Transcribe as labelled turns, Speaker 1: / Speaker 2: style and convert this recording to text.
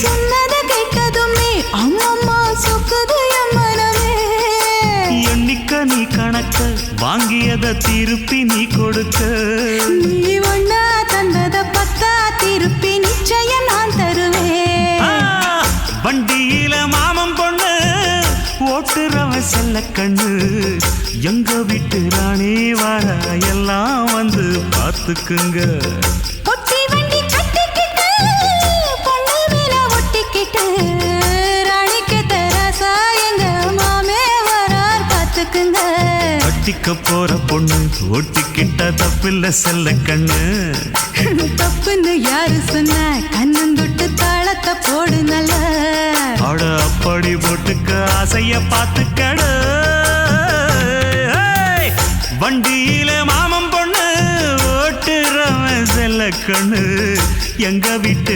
Speaker 1: சொன்னத கேட்டதுமே அம்மம்மா சொக்குது என் மனமே.
Speaker 2: எண்ணிக்க நீ கணக்க வாங்கியத திருப்பி நீ கொடுக்க.
Speaker 1: நீ ஒண்ணா தந்தத பத்தா திருப்பி நிச்சயம் நான் தருவேன்.
Speaker 2: வண்டியில மாமன் பொண்ணு ஓட்டுறவன் செல்ல கண்ணு. எங்க வீட்டு ராணி வர எல்லாம் வந்து பார்த்துக்குங்க.
Speaker 1: ஒட்டி வண்டி கட்டிக்கிட்டு பொண்ணு மேல ஒட்டிக்கிட்டு ராணிக்கு தராசா எங்க மாமே வரார் பார்த்துக்குங்க.
Speaker 2: கட்டிக்க போற பொண்ணு ஒட்டிக்கிட்ட தப்பில்ல செல்ல கண்ணு.
Speaker 1: தப்புன்னு யாரு சொன்ன கண்ணந்தொட்டு தாளத்தை போடு நல்ல.
Speaker 2: அட அப்படி போட்டுக்க ஆசைய பார்த்துக்கடு. வண்டியில மாமன் பொண்ணு ஓட்டுறவன் செல்ல கண்ணு. எங்க வீட்டு